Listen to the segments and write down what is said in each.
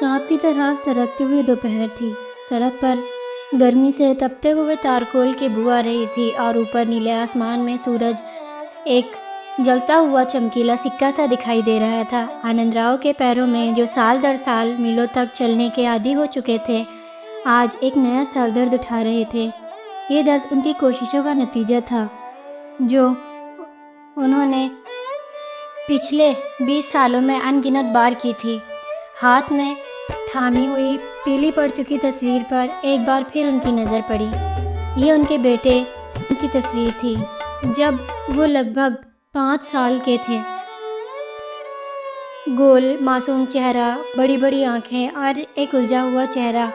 सांप की तरह सरकती हुई दोपहर थी। सड़क पर गर्मी से तपते हुए तारकोल की बू आ रही थी और ऊपर नीले आसमान में सूरज एक जलता हुआ चमकीला सिक्का सा दिखाई दे रहा था। आनंदराव के पैरों में, जो साल दर साल मीलों तक चलने के आदी हो चुके थे, आज एक नया सर दर्द उठा रहे थे। ये दर्द उनकी कोशिशों का नतीजा था जो उन्होंने पिछले 20 सालों में अनगिनत बार की थी। हाथ में थामी हुई पीली पड़ चुकी तस्वीर पर एक बार फिर उनकी नज़र पड़ी। ये उनके बेटे की तस्वीर थी जब वो लगभग 5 साल के थे। गोल मासूम चेहरा, बड़ी बड़ी आंखें और एक उलझा हुआ चेहरा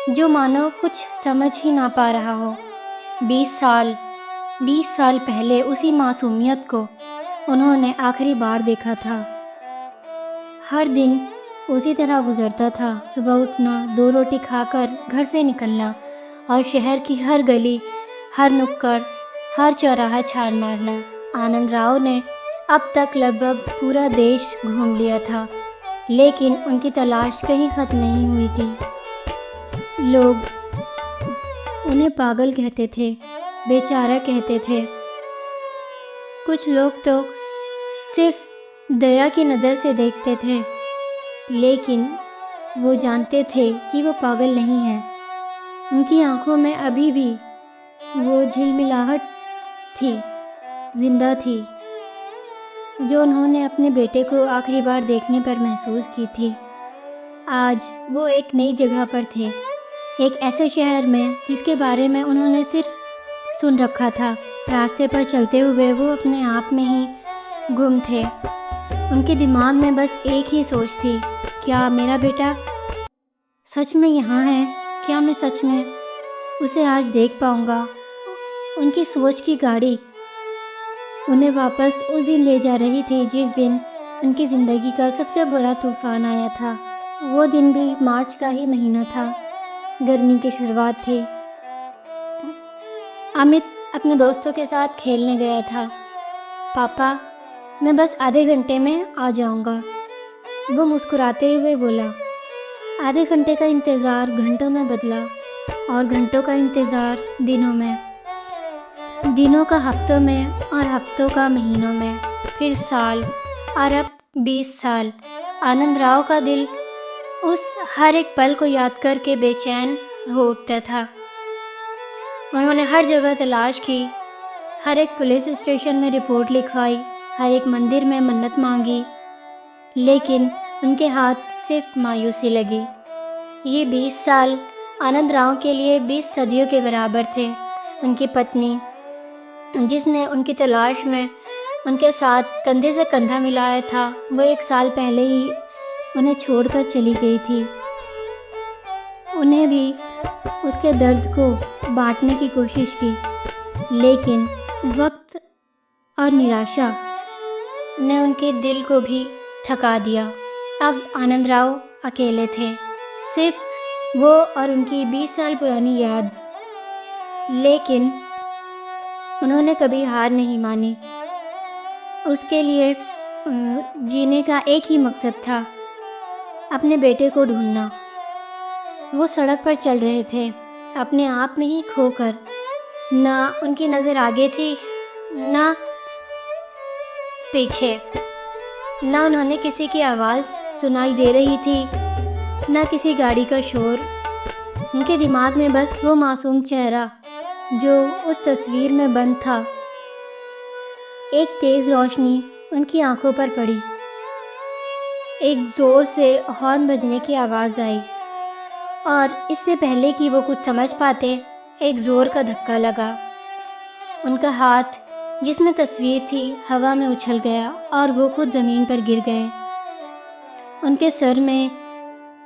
जो मानो कुछ समझ ही ना पा रहा हो। 20 साल पहले उसी मासूमियत को उन्होंने आखिरी बार देखा था। हर दिन उसी तरह गुजरता था। सुबह उठना, 2 रोटी खाकर घर से निकलना और शहर की हर गली, हर नुक्कड़, हर चौराहा छान मारना। आनंदराव ने अब तक लगभग पूरा देश घूम लिया था, लेकिन उनकी तलाश कहीं खत्म नहीं हुई थी। लोग उन्हें पागल कहते थे, बेचारा कहते थे। कुछ लोग तो सिर्फ दया की नज़र से देखते थे, लेकिन वो जानते थे कि वो पागल नहीं है। उनकी आंखों में अभी भी वो झिलमिलाहट थी, जिंदा थी, जो उन्होंने अपने बेटे को आखिरी बार देखने पर महसूस की थी। आज वो एक नई जगह पर थे, एक ऐसे शहर में जिसके बारे में उन्होंने सिर्फ सुन रखा था। रास्ते पर चलते हुए वो अपने आप में ही गुम थे। उनके दिमाग में बस एक ही सोच थी, क्या मेरा बेटा सच में यहाँ है? क्या मैं सच में उसे आज देख पाऊँगा? उनकी सोच की गाड़ी उन्हें वापस उस दिन ले जा रही थी जिस दिन उनकी ज़िंदगी का सबसे बड़ा तूफान आया था। वो दिन भी मार्च का ही महीना था, गर्मी की शुरुआत थी। अमित अपने दोस्तों के साथ खेलने गया था। पापा, मैं बस आधे घंटे में आ जाऊंगा, वो मुस्कुराते हुए बोला। आधे घंटे का इंतज़ार घंटों में बदला और घंटों का इंतज़ार दिनों में, दिनों का हफ्तों में और हफ्तों का महीनों में, फिर साल और अब 20 साल। आनंदराव का दिल उस हर एक पल को याद करके बेचैन हो उठता था। उन्होंने हर जगह तलाश की, हर एक पुलिस स्टेशन में रिपोर्ट लिखवाई, हर एक मंदिर में मन्नत मांगी, लेकिन उनके हाथ सिर्फ मायूसी लगी। ये 20 साल आनंदराव के लिए 20 सदियों के बराबर थे। उनकी पत्नी, जिसने उनकी तलाश में उनके साथ कंधे से कंधा मिलाया था, वो 1 साल पहले ही उन्हें छोड़कर चली गई थी। उन्हें भी उसके दर्द को बांटने की कोशिश की, लेकिन वक्त और निराशा ने उनके दिल को भी थका दिया। अब आनंदराव अकेले थे, सिर्फ वो और उनकी 20 साल पुरानी याद। लेकिन उन्होंने कभी हार नहीं मानी। उसके लिए जीने का एक ही मकसद था, अपने बेटे को ढूंढना। वो सड़क पर चल रहे थे, अपने आप में ही खोकर। ना उनकी नज़र आगे थी, ना पीछे। ना उन्होंने किसी की आवाज़ सुनाई दे रही थी, ना किसी गाड़ी का शोर। उनके दिमाग में बस वो मासूम चेहरा जो उस तस्वीर में बंद था। एक तेज़ रोशनी उनकी आंखों पर पड़ी। एक ज़ोर से हॉर्न बजने की आवाज़ आई और इससे पहले कि वो कुछ समझ पाते, एक ज़ोर का धक्का लगा। उनका हाथ जिसमें तस्वीर थी हवा में उछल गया और वो खुद ज़मीन पर गिर गए। उनके सर में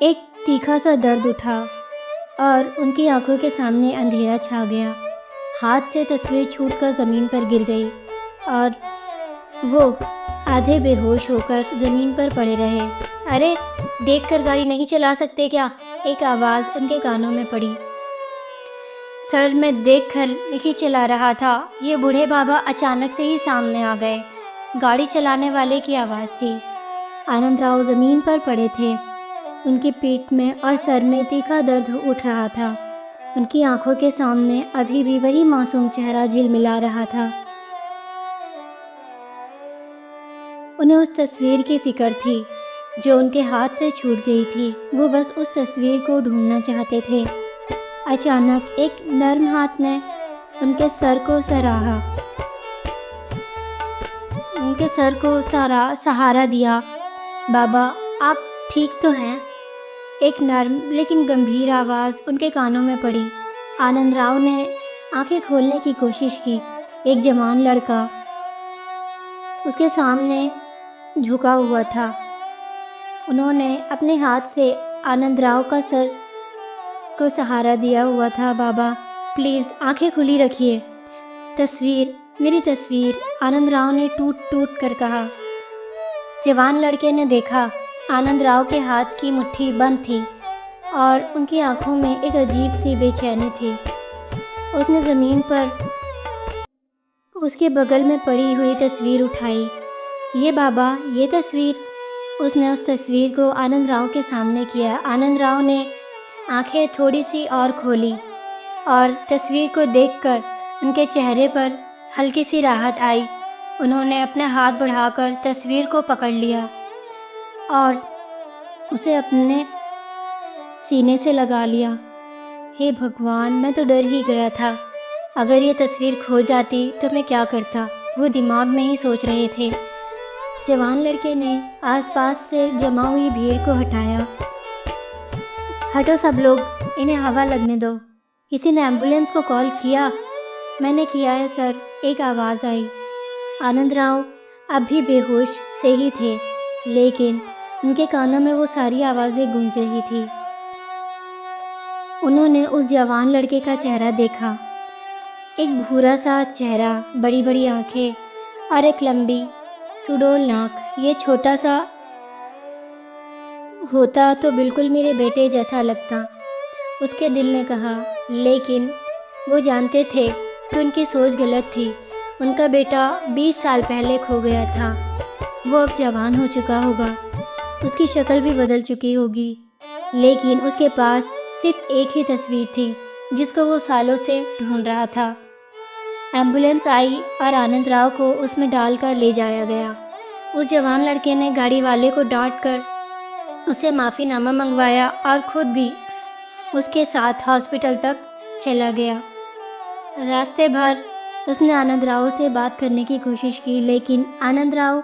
एक तीखा सा दर्द उठा और उनकी आंखों के सामने अंधेरा छा गया। हाथ से तस्वीर छूटकर ज़मीन पर गिर गई और वो आधे बेहोश होकर ज़मीन पर पड़े रहे। अरे, देखकर गाड़ी नहीं चला सकते क्या? एक आवाज़ उनके कानों में पड़ी। सर में देखकर नहीं चला रहा था। ये बूढ़े बाबा अचानक से ही सामने आ गए। गाड़ी चलाने वाले की आवाज़ थी। आनंदराव ज़मीन पर पड़े थे, उनकी पीठ में और सर में तीखा दर्द उठ रहा था। उनकी आंखों के सामने अभी भी वही मासूम चेहरा झिलमिला रहा था। उन्हें उस तस्वीर की फिक्र थी जो उनके हाथ से छूट गई थी। वो बस उस तस्वीर को ढूंढना चाहते थे। अचानक एक नर्म हाथ ने उनके सर को सहारा दिया। बाबा, आप ठीक तो हैं? एक नर्म लेकिन गंभीर आवाज़ उनके कानों में पड़ी। आनंद राव ने आंखें खोलने की कोशिश की। एक जवान लड़का उसके सामने झुका हुआ था। उन्होंने अपने हाथ से आनंद राव का सर को सहारा दिया हुआ था। बाबा, प्लीज़ आंखें खुली रखिए। मेरी तस्वीर, आनंद राव ने टूट टूट कर कहा। जवान लड़के ने देखा, आनंद राव के हाथ की मुट्ठी बंद थी और उनकी आंखों में एक अजीब सी बेचैनी थी। उसने ज़मीन पर उसके बगल में पड़ी हुई तस्वीर उठाई। ये बाबा, ये तस्वीर। उसने उस तस्वीर को आनंद राव के सामने किया। आनंद राव ने आंखें थोड़ी सी और खोली और तस्वीर को देखकर उनके चेहरे पर हल्की सी राहत आई। उन्होंने अपना हाथ बढ़ाकर तस्वीर को पकड़ लिया और उसे अपने सीने से लगा लिया। हे भगवान, मैं तो डर ही गया था। अगर ये तस्वीर खो जाती तो मैं क्या करता, वो दिमाग में ही सोच रहे थे। जवान लड़के ने आसपास से जमा हुई भीड़ को हटाया। हटो सब लोग, इन्हें हवा लगने दो। किसी ने एम्बुलेंस को कॉल किया? मैंने किया है सर, एक आवाज़ आई। आनंद राव अब भी बेहोश से ही थे, लेकिन उनके कानों में वो सारी आवाज़ें गूंज रही थी। उन्होंने उस जवान लड़के का चेहरा देखा। एक भूरा सा चेहरा, बड़ी बड़ी आंखें और एक लंबी सुडौल नाक। ये छोटा सा होता तो बिल्कुल मेरे बेटे जैसा लगता, उसके दिल ने कहा। लेकिन वो जानते थे कि उनकी सोच गलत थी। उनका बेटा 20 साल पहले खो गया था। वो अब जवान हो चुका होगा, उसकी शक्ल भी बदल चुकी होगी, लेकिन उसके पास सिर्फ एक ही तस्वीर थी जिसको वो सालों से ढूंढ रहा था। एम्बुलेंस आई और आनंद राव को उसमें डालकर ले जाया गया। उस जवान लड़के ने गाड़ी वाले को डांटकर उसे माफ़ीनामा मंगवाया और खुद भी उसके साथ हॉस्पिटल तक चला गया। रास्ते भर उसने आनंद राव से बात करने की कोशिश की, लेकिन आनंद राव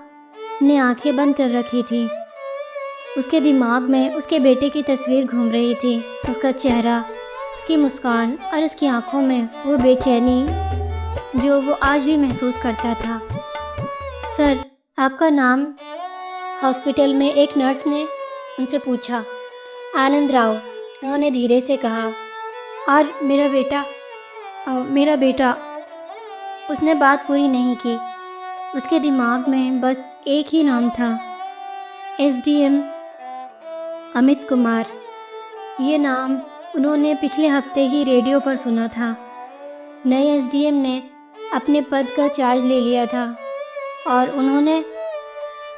ने आंखें बंद कर रखी थी। उसके दिमाग में उसके बेटे की तस्वीर घूम रही थी। उसका चेहरा, उसकी मुस्कान और उसकी आंखों में वो बेचैनी जो वो आज भी महसूस करता था। सर, आपका नाम? हॉस्पिटल में एक नर्स ने उनसे पूछा। आनंद राव, उन्होंने धीरे से कहा। और मेरा बेटा। उसने बात पूरी नहीं की। उसके दिमाग में बस एक ही नाम था, एसडीएम अमित कुमार। ये नाम उन्होंने पिछले हफ्ते ही रेडियो पर सुना था। नए एसडीएम ने अपने पद का चार्ज ले लिया था और उन्होंने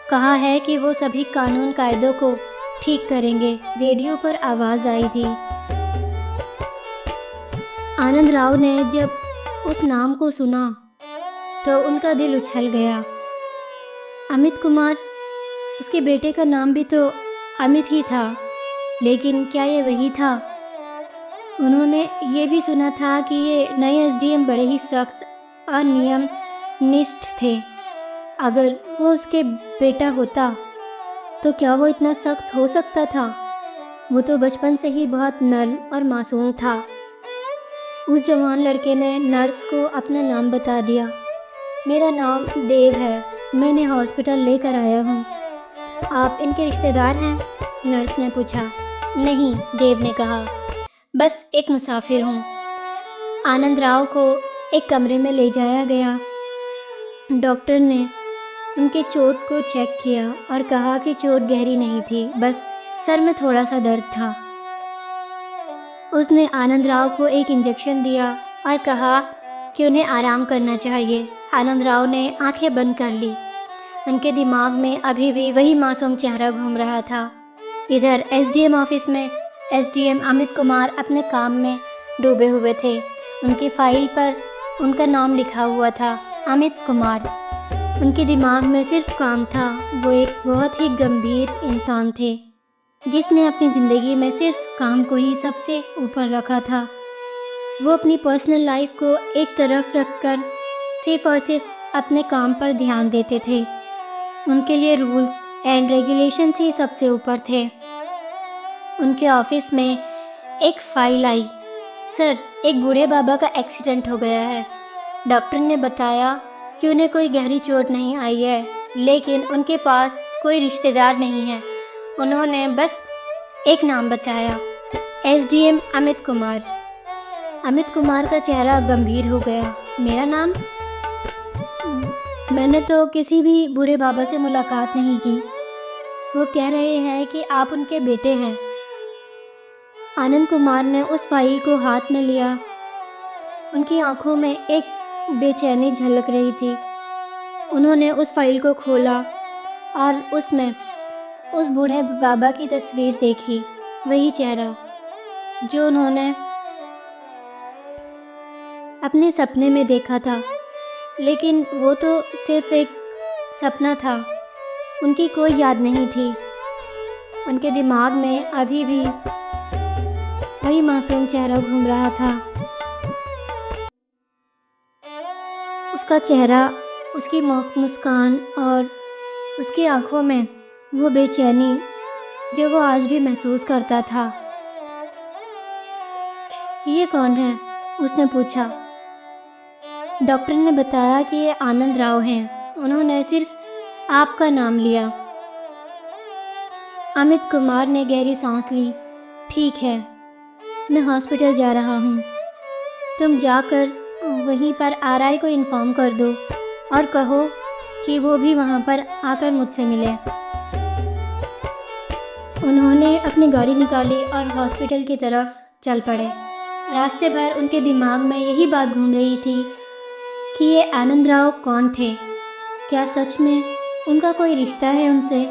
कहा है कि वो सभी कानून कायदों को ठीक करेंगे। रेडियो पर आवाज़ आई थी। आनंद राव ने जब उस नाम को सुना तो उनका दिल उछल गया। अमित कुमार, उसके बेटे का नाम भी तो अमित ही था, लेकिन क्या ये वही था? उन्होंने ये भी सुना था कि ये नए एसडीएम बड़े ही सख्त और नियम निष्ठ थे। अगर वो उसके बेटा होता तो क्या वो इतना सख्त हो सकता था? वो तो बचपन से ही बहुत नर्म और मासूम था। उस जवान लड़के ने नर्स को अपना नाम बता दिया। मेरा नाम देव है, मैं इन्हें हॉस्पिटल लेकर आया हूँ। आप इनके रिश्तेदार हैं? नर्स ने पूछा। नहीं, देव ने कहा, बस एक मुसाफिर हूँ। आनंद राव को एक कमरे में ले जाया गया। डॉक्टर ने उनके चोट को चेक किया और कहा कि चोट गहरी नहीं थी, बस सर में थोड़ा सा दर्द था। उसने आनंद राव को एक इंजेक्शन दिया और कहा कि उन्हें आराम करना चाहिए। आनंद राव ने आंखें बंद कर ली। उनके दिमाग में अभी भी वही मासूम चेहरा घूम रहा था। इधर एसडीएम ऑफिस में एसडीएम अमित कुमार अपने काम में डूबे हुए थे। उनकी फाइल पर उनका नाम लिखा हुआ था, अमित कुमार। उनके दिमाग में सिर्फ काम था। वो एक बहुत ही गंभीर इंसान थे जिसने अपनी ज़िंदगी में सिर्फ काम को ही सबसे ऊपर रखा था। वो अपनी पर्सनल लाइफ को एक तरफ रखकर सिर्फ और सिर्फ अपने काम पर ध्यान देते थे। उनके लिए रूल्स एंड रेगुलेशंस ही सबसे ऊपर थे। उनके ऑफिस में एक फाइल आई, सर एक बूढ़े बाबा का एक्सीडेंट हो गया है। डॉक्टर ने बताया कि उन्हें कोई गहरी चोट नहीं आई है, लेकिन उनके पास कोई रिश्तेदार नहीं है। उन्होंने बस एक नाम बताया, एसडीएम अमित कुमार। अमित कुमार का चेहरा गंभीर हो गया। मेरा नाम? मैंने तो किसी भी बूढ़े बाबा से मुलाकात नहीं की। वो कह रहे हैं कि आप उनके बेटे हैं। आनंद कुमार ने उस फाइल को हाथ में लिया। उनकी आंखों में एक बेचैनी झलक रही थी। उन्होंने उस फाइल को खोला और उसमें उस बूढ़े बाबा की तस्वीर देखी, वही चेहरा जो उन्होंने अपने सपने में देखा था। लेकिन वो तो सिर्फ एक सपना था, उनकी कोई याद नहीं थी। उनके दिमाग में अभी भी वही मासूम चेहरा घूम रहा था। उसका चेहरा, उसकी मुस्कान और उसकी आंखों में वो बेचैनी जो वो आज भी महसूस करता था। ये कौन है? उसने पूछा। डॉक्टर ने बताया कि ये आनंद राव हैं। उन्होंने सिर्फ आपका नाम लिया। अमित कुमार ने गहरी सांस ली। ठीक है, मैं हॉस्पिटल जा रहा हूँ। तुम जाकर वहीं पर आरआई को इन्फॉर्म कर दो और कहो कि वो भी वहाँ पर आकर मुझसे मिले। उन्होंने अपनी गाड़ी निकाली और हॉस्पिटल की तरफ चल पड़े। रास्ते भर उनके दिमाग में यही बात घूम रही थी कि ये आनंद राव कौन थे। क्या सच में उनका कोई रिश्ता है उनसे?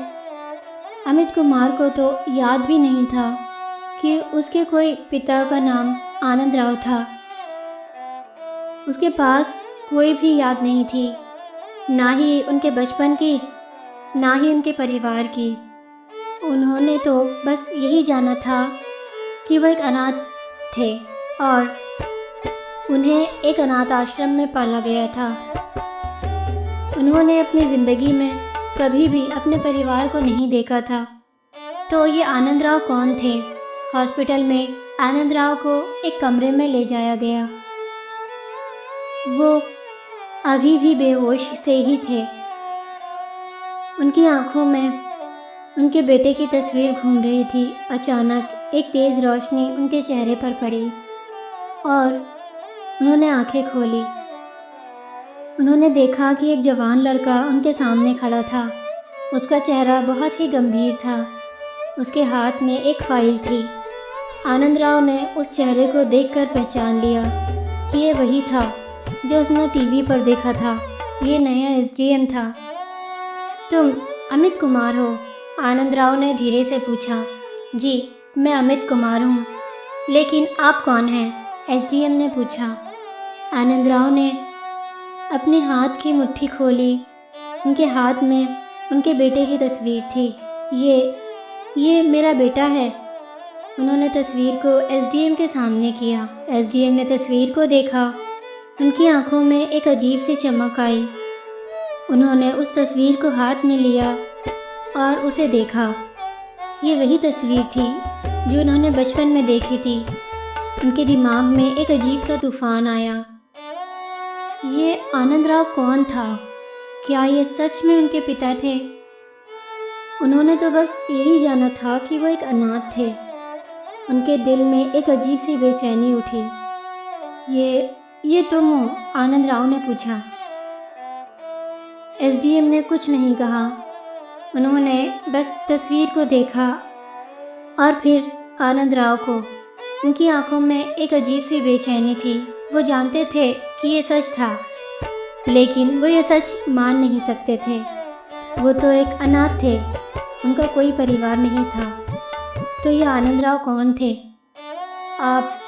अमित कुमार को तो याद भी नहीं था कि उसके कोई पिता का नाम आनंद राव था। उसके पास कोई भी याद नहीं थी, ना ही उनके बचपन की, ना ही उनके परिवार की। उन्होंने तो बस यही जाना था कि वह एक अनाथ थे और उन्हें एक अनाथ आश्रम में पाला गया था। उन्होंने अपनी ज़िंदगी में कभी भी अपने परिवार को नहीं देखा था। तो ये आनंद राव कौन थे? हॉस्पिटल में आनंद राव को एक कमरे में ले जाया गया। वो अभी भी बेहोश से ही थे। उनकी आंखों में उनके बेटे की तस्वीर घूम रही थी। अचानक एक तेज़ रोशनी उनके चेहरे पर पड़ी और उन्होंने आंखें खोली। उन्होंने देखा कि एक जवान लड़का उनके सामने खड़ा था। उसका चेहरा बहुत ही गंभीर था। उसके हाथ में एक फाइल थी। आनंद राव ने उस चेहरे को देखकर पहचान लिया कि ये वही था जो उसने टीवी पर देखा था। ये नया एसडीएम था। तुम अमित कुमार हो? आनंद राव ने धीरे से पूछा। जी, मैं अमित कुमार हूँ, लेकिन आप कौन हैं? एसडीएम ने पूछा। आनंद राव ने अपने हाथ की मुट्ठी खोली। उनके हाथ में उनके बेटे की तस्वीर थी। ये मेरा बेटा है। उन्होंने तस्वीर को एसडीएम के सामने किया। एसडीएम ने तस्वीर को देखा। उनकी आंखों में एक अजीब सी चमक आई। उन्होंने उस तस्वीर को हाथ में लिया और उसे देखा। ये वही तस्वीर थी जो उन्होंने बचपन में देखी थी। उनके दिमाग में एक अजीब सा तूफान आया। ये आनंद राव कौन था? क्या ये सच में उनके पिता थे? उन्होंने तो बस यही जाना था कि वो एक अनाथ थे। उनके दिल में एक अजीब सी बेचैनी उठी। ये तुम हो? आनंद राव ने पूछा। एसडीएम ने कुछ नहीं कहा। उन्होंने बस तस्वीर को देखा और फिर आनंद राव को। उनकी आंखों में एक अजीब सी बेचैनी थी। वो जानते थे कि ये सच था, लेकिन वो ये सच मान नहीं सकते थे। वो तो एक अनाथ थे, उनका कोई परिवार नहीं था। तो ये आनंद राव कौन थे? आप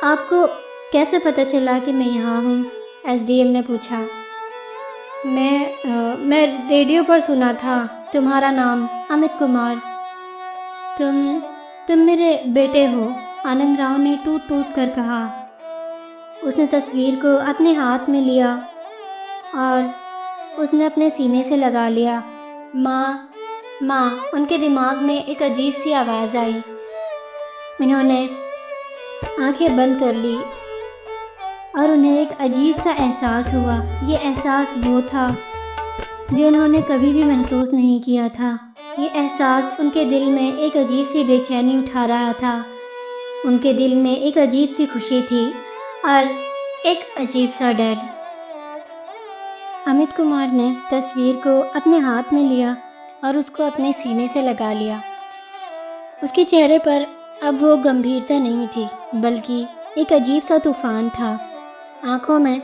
आपको कैसे पता चला कि मैं यहाँ हूँ? एसडीएम ने पूछा। मैं रेडियो पर सुना था तुम्हारा नाम अमित कुमार। तुम तुम मेरे बेटे हो, आनंद राव ने टूट टूट कर कहा। उसने तस्वीर को अपने हाथ में लिया और उसने अपने सीने से लगा लिया। माँ, माँ, उनके दिमाग में एक अजीब सी आवाज़ आई। इन्होंने आंखें बंद कर ली और उन्हें एक अजीब सा एहसास हुआ। ये एहसास वो था जो उन्होंने कभी भी महसूस नहीं किया था। ये एहसास उनके दिल में एक अजीब सी बेचैनी उठा रहा था। उनके दिल में एक अजीब सी खुशी थी और एक अजीब सा डर। अमित कुमार ने तस्वीर को अपने हाथ में लिया और उसको अपने सीने से लगा लिया। उसके चेहरे पर अब वो गंभीरता नहीं थी, बल्कि एक अजीब सा तूफान था। आंखों में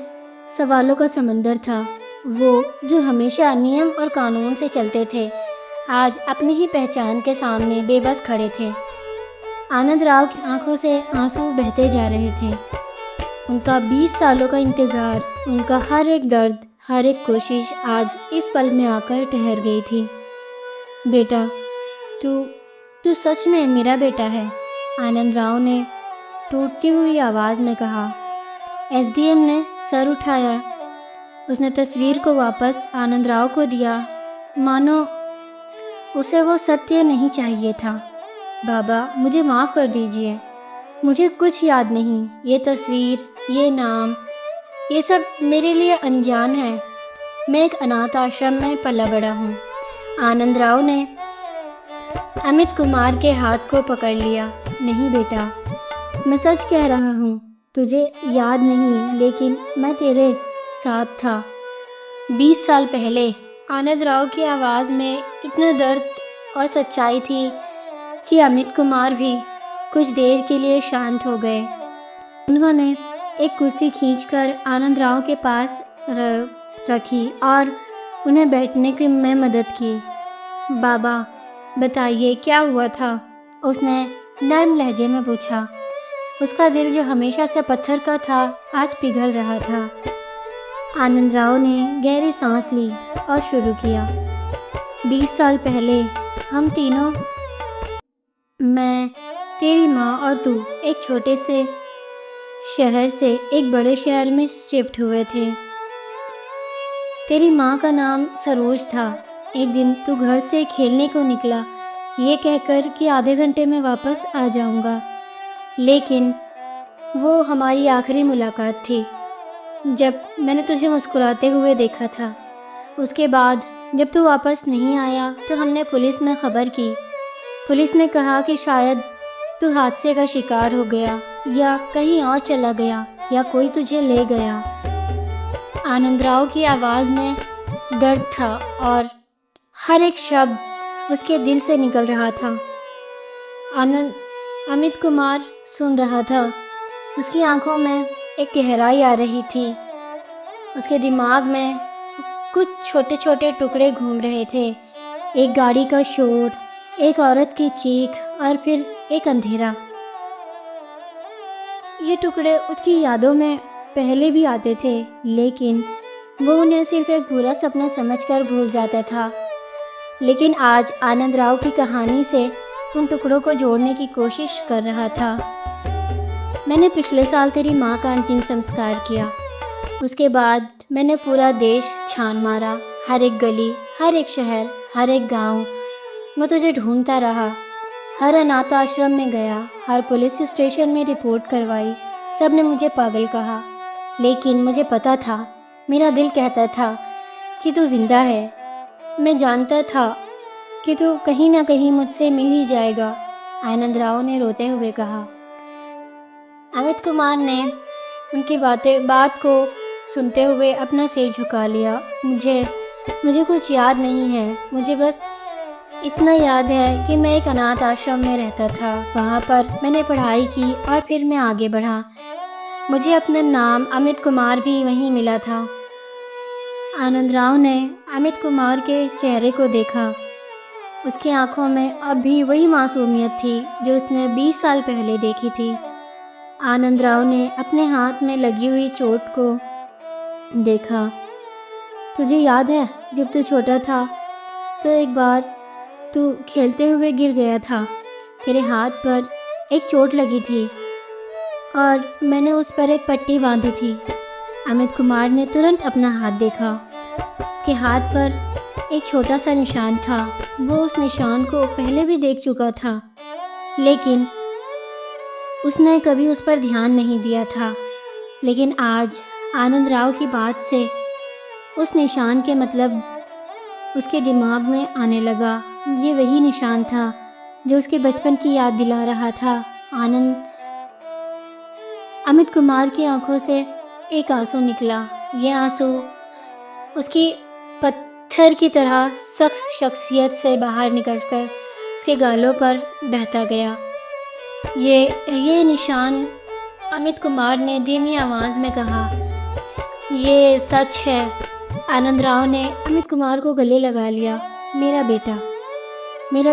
सवालों का समंदर था। वो जो हमेशा नियम और कानून से चलते थे, आज अपनी ही पहचान के सामने बेबस खड़े थे। आनंद राव की आंखों से आंसू बहते जा रहे थे। उनका 20 सालों का इंतज़ार, उनका हर एक दर्द, हर एक कोशिश आज इस पल में आकर ठहर गई थी। बेटा, तू तू सच में मेरा बेटा है, आनंद राव ने टूटती हुई आवाज़ में कहा। एसडीएम ने सर उठाया। उसने तस्वीर को वापस आनंद राव को दिया, मानो उसे वो सत्य नहीं चाहिए था। बाबा, मुझे माफ़ कर दीजिए, मुझे कुछ याद नहीं। ये तस्वीर, ये नाम, ये सब मेरे लिए अनजान है। मैं एक अनाथ आश्रम में पला बड़ा हूँ। आनंद राव ने अमित कुमार के हाथ को पकड़ लिया। नहीं बेटा, मैं सच कह रहा हूँ, तुझे याद नहीं, लेकिन मैं तेरे साथ था 20 साल पहले। आनंद राव की आवाज़ में इतना दर्द और सच्चाई थी कि अमित कुमार भी कुछ देर के लिए शांत हो गए। उन्होंने एक कुर्सी खींचकर आनंद राव के पास रखी और उन्हें बैठने की में मदद की। बाबा, बताइए क्या हुआ था? उसने नर्म लहजे में पूछा। उसका दिल जो हमेशा से पत्थर का था, आज पिघल रहा था। आनंद राव ने गहरी सांस ली और शुरू किया। 20 साल पहले हम तीनों, मैं, तेरी माँ और तू, एक छोटे से शहर से एक बड़े शहर में शिफ्ट हुए थे। तेरी माँ का नाम सरोज था। एक दिन तू घर से खेलने को निकला, ये कहकर कि आधे घंटे में वापस आ जाऊँगा, लेकिन वो हमारी आखिरी मुलाकात थी जब मैंने तुझे मुस्कुराते हुए देखा था। उसके बाद जब तू वापस नहीं आया तो हमने पुलिस में खबर की। पुलिस ने कहा कि शायद तू हादसे का शिकार हो गया या कहीं और चला गया या कोई तुझे ले गया। आनंद राव की आवाज़ में दर्द था और हर एक शब्द उसके दिल से निकल रहा था। अमित कुमार सुन रहा था। उसकी आंखों में एक गहराई आ रही थी। उसके दिमाग में कुछ छोटे छोटे टुकड़े घूम रहे थे। एक गाड़ी का शोर, एक औरत की चीख और फिर एक अंधेरा। ये टुकड़े उसकी यादों में पहले भी आते थे, लेकिन वो उन्हें सिर्फ एक बुरा सपना समझकर भूल जाता था। लेकिन आज आनंद राव की कहानी से उन टुकड़ों को जोड़ने की कोशिश कर रहा था। मैंने पिछले साल तेरी माँ का अंतिम संस्कार किया। उसके बाद मैंने पूरा देश छान मारा, हर एक गली, हर एक शहर, हर एक गांव। मैं तुझे ढूंढता रहा। हर अनाथ आश्रम में गया, हर पुलिस स्टेशन में रिपोर्ट करवाई। सब ने मुझे पागल कहा, लेकिन मुझे पता था, मेरा दिल कहता था कि तू जिंदा है। मैं जानता था कि तू कहीं ना कहीं मुझसे मिल ही जाएगा, आनंद राव ने रोते हुए कहा। अमित कुमार ने उनकी बात को सुनते हुए अपना सिर झुका लिया। मुझे कुछ याद नहीं है। मुझे बस इतना याद है कि मैं एक अनाथ आश्रम में रहता था। वहाँ पर मैंने पढ़ाई की और फिर मैं आगे बढ़ा। मुझे अपना नाम अमित कुमार भी वहीं मिला था। आनंद राव ने अमित कुमार के चेहरे को देखा। उसकी आंखों में अब भी वही मासूमियत थी जो उसने 20 साल पहले देखी थी। आनंद राव ने अपने हाथ में लगी हुई चोट को देखा। तुझे याद है जब तू छोटा था तो एक बार तू खेलते हुए गिर गया था। तेरे हाथ पर एक चोट लगी थी और मैंने उस पर एक पट्टी बांधी थी। अमित कुमार ने तुरंत अपना हाथ देखा। उसके हाथ पर एक छोटा सा निशान था। वो उस निशान को पहले भी देख चुका था, लेकिन उसने कभी उस पर ध्यान नहीं दिया था। लेकिन आज आनंद राव की बात से उस निशान के मतलब उसके दिमाग में आने लगा। ये वही निशान था जो उसके बचपन की याद दिला रहा था। अमित कुमार की आंखों से एक आंसू निकला। ये आंसू उसकी पत्थर की तरह सख्त शख्सियत से बाहर निकलकर उसके गालों पर बहता गया। ये निशान, अमित कुमार ने धीमी आवाज़ में कहा। ये सच है। आनंद राव ने अमित कुमार को गले लगा लिया। मेरा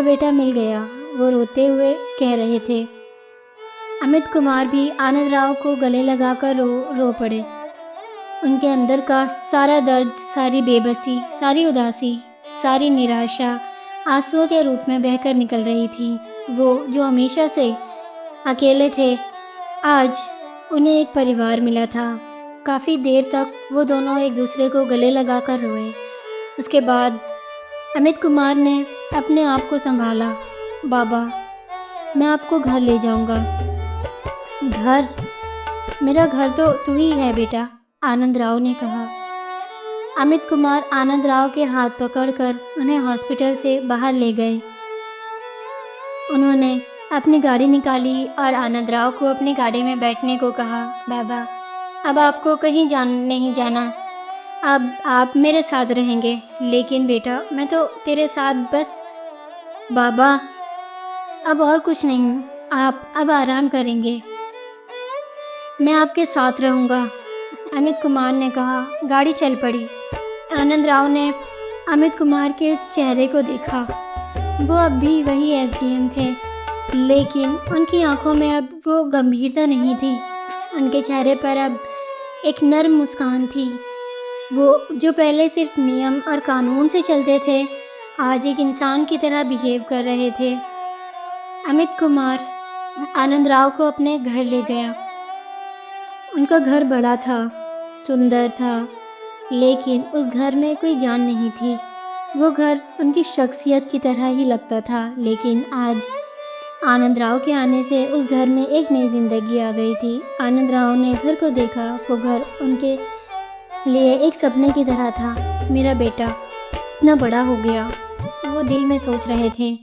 बेटा मिल गया, वो रोते हुए कह रहे थे। अमित कुमार भी आनंद राव को गले लगाकर रो पड़े। उनके अंदर का सारा दर्द, सारी बेबसी, सारी उदासी, सारी निराशा आंसुओं के रूप में बहकर निकल रही थी। वो जो हमेशा से अकेले थे, आज उन्हें एक परिवार मिला था। काफ़ी देर तक वो दोनों एक दूसरे को गले लगाकर रोए। उसके बाद अमित कुमार ने अपने आप को संभाला। बाबा, मैं आपको घर ले जाऊंगा। घर? मेरा घर तो तू ही है बेटा, आनंद राव ने कहा। अमित कुमार आनंद राव के हाथ पकड़कर उन्हें हॉस्पिटल से बाहर ले गए। उन्होंने अपनी गाड़ी निकाली और आनंद राव को अपनी गाड़ी में बैठने को कहा। बाबा, अब आपको कहीं नहीं जाना। अब आप मेरे साथ रहेंगे। लेकिन बेटा, मैं तो तेरे साथ बस। बाबा, अब और कुछ नहीं, आप अब आराम करेंगे। मैं आपके साथ रहूँगा, अमित कुमार ने कहा। गाड़ी चल पड़ी। आनंद राव ने अमित कुमार के चेहरे को देखा। वो अब भी वही एसडीएम थे, लेकिन उनकी आंखों में अब वो गंभीरता नहीं थी। उनके चेहरे पर अब एक नर्म मुस्कान थी। वो जो पहले सिर्फ नियम और कानून से चलते थे, आज एक इंसान की तरह बिहेव कर रहे थे। अमित कुमार आनंद राव को अपने घर ले गया। उनका घर बड़ा था, सुंदर था, लेकिन उस घर में कोई जान नहीं थी। वो घर उनकी शख्सियत की तरह ही लगता था। लेकिन आज आनंद राव के आने से उस घर में एक नई जिंदगी आ गई थी। आनंद राव ने घर को देखा। वो घर उनके लिए एक सपने की तरह था। मेरा बेटा इतना बड़ा हो गया, वो दिल में सोच रहे थे।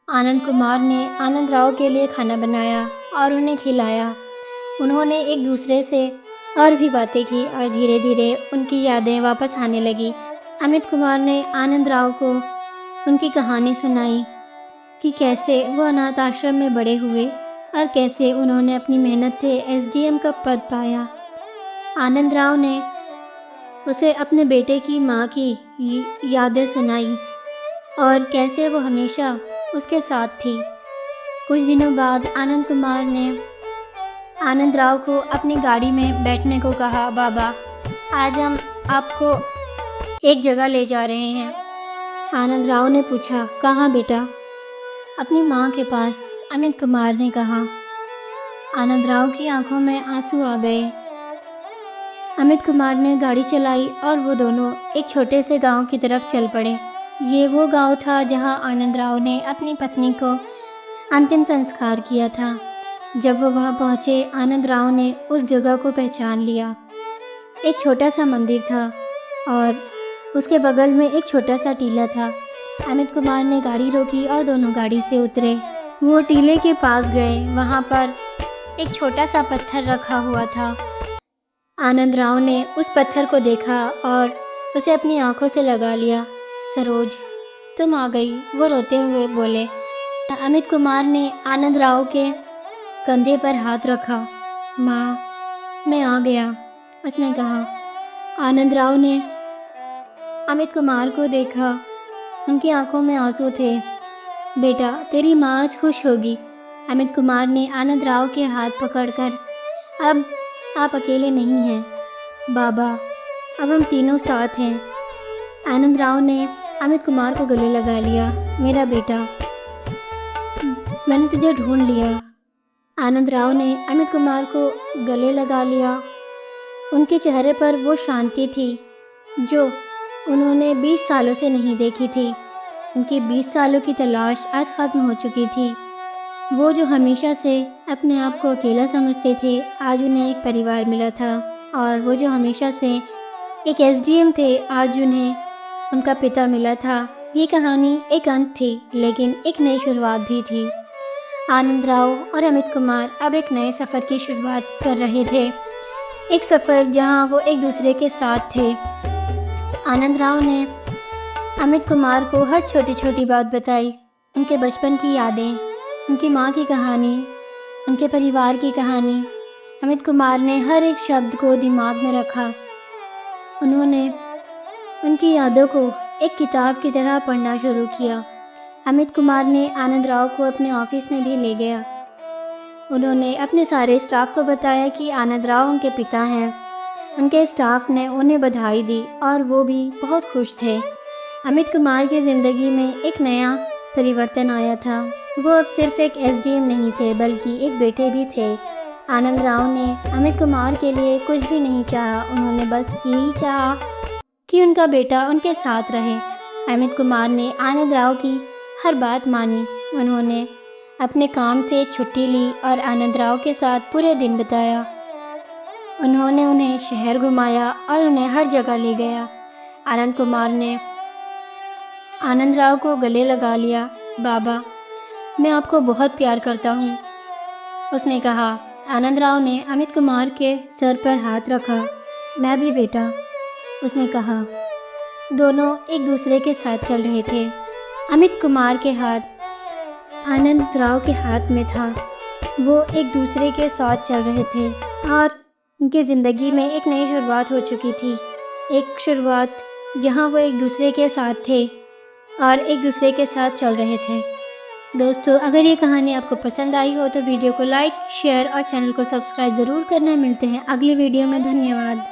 आनंद कुमार ने आनंद राव के लिए खाना बनाया और उन्हें खिलाया। उन्होंने एक दूसरे से और भी बातें की और धीरे धीरे उनकी यादें वापस आने लगी। अमित कुमार ने आनंद राव को उनकी कहानी सुनाई कि कैसे वो अनाथ आश्रम में बड़े हुए और कैसे उन्होंने अपनी मेहनत से एसडीएम का पद पाया। आनंद राव ने उसे अपने बेटे की माँ की यादें सुनाई और कैसे वो हमेशा उसके साथ थी। कुछ दिनों बाद आनंद कुमार ने आनंद राव को अपनी गाड़ी में बैठने को कहा। बाबा, आज हम आपको एक जगह ले जा रहे हैं। आनंद राव ने पूछा, कहाँ बेटा? अपनी माँ के पास, अमित कुमार ने कहा। आनंद राव की आंखों में आंसू आ गए। अमित कुमार ने गाड़ी चलाई और वो दोनों एक छोटे से गांव की तरफ चल पड़े। ये वो गांव था जहां आनंद राव ने अपनी पत्नी को अंतिम संस्कार किया था। जब वो वहां पहुंचे, आनंद राव ने उस जगह को पहचान लिया। एक छोटा सा मंदिर था और उसके बगल में एक छोटा सा टीला था। अमित कुमार ने गाड़ी रोकी और दोनों गाड़ी से उतरे। वो टीले के पास गए। वहां पर एक छोटा सा पत्थर रखा हुआ था। आनंद राव ने उस पत्थर को देखा और उसे अपनी आंखों से लगा लिया। सरोज, तुम आ गई, वो रोते हुए बोले। अमित कुमार ने आनंद राव के कंधे पर हाथ रखा। माँ, मैं आ गया, उसने कहा। आनंद राव ने अमित कुमार को देखा। उनकी आंखों में आंसू थे। बेटा, तेरी माँ आज खुश होगी। अमित कुमार ने आनंद राव के हाथ पकड़कर, अब आप अकेले नहीं हैं बाबा, अब हम तीनों साथ हैं। आनंद राव ने अमित कुमार को गले लगा लिया। मेरा बेटा, मैंने तुझे ढूंढ लिया। आनंद राव ने अमित कुमार को गले लगा लिया। उनके चेहरे पर वो शांति थी जो उन्होंने 20 सालों से नहीं देखी थी। उनकी 20 सालों की तलाश आज ख़त्म हो चुकी थी। वो जो हमेशा से अपने आप को अकेला समझते थे, आज उन्हें एक परिवार मिला था। और वो जो हमेशा से एक एसडीएम थे, आज उन्हें उनका पिता मिला था। ये कहानी एक अंत थी, लेकिन एक नई शुरुआत भी थी। आनंद राव और अमित कुमार अब एक नए सफ़र की शुरुआत कर रहे थे। एक सफ़र जहां वो एक दूसरे के साथ थे। आनंद राव ने अमित कुमार को हर छोटी छोटी बात बताई, उनके बचपन की यादें, उनकी माँ की कहानी, उनके परिवार की कहानी। अमित कुमार ने हर एक शब्द को दिमाग में रखा। उन्होंने उनकी यादों को एक किताब की तरह पढ़ना शुरू किया। अमित कुमार ने आनंद राव को अपने ऑफिस में भी ले गया। उन्होंने अपने सारे स्टाफ को बताया कि आनंद राव उनके पिता हैं। उनके स्टाफ ने उन्हें बधाई दी और वो भी बहुत खुश थे। अमित कुमार की ज़िंदगी में एक नया परिवर्तन आया था। वो अब सिर्फ एक एसडीएम नहीं थे, बल्कि एक बेटे भी थे। आनंद राव ने अमित कुमार के लिए कुछ भी नहीं चाहा। उन्होंने बस यही चाहा कि उनका बेटा उनके साथ रहे। अमित कुमार ने आनंद राव की हर बात मानी। उन्होंने अपने काम से छुट्टी ली और आनंद राव के साथ पूरे दिन बिताया। उन्होंने उन्हें शहर घुमाया और उन्हें हर जगह ले गया। आनंद कुमार ने आनंद राव को गले लगा लिया। बाबा, मैं आपको बहुत प्यार करता हूँ, उसने कहा। आनंद राव ने अमित कुमार के सर पर हाथ रखा। मैं भी बेटा, उसने कहा। दोनों एक दूसरे के साथ चल रहे थे। अमित कुमार के हाथ आनंद राव के हाथ में था। वो एक दूसरे के साथ चल रहे थे और उनकी ज़िंदगी में एक नई शुरुआत हो चुकी थी। एक शुरुआत जहां वो एक दूसरे के साथ थे और एक दूसरे के साथ चल रहे थे। दोस्तों, अगर ये कहानी आपको पसंद आई हो तो वीडियो को लाइक, शेयर और चैनल को सब्सक्राइब ज़रूर करना। मिलते हैं अगली वीडियो में। धन्यवाद।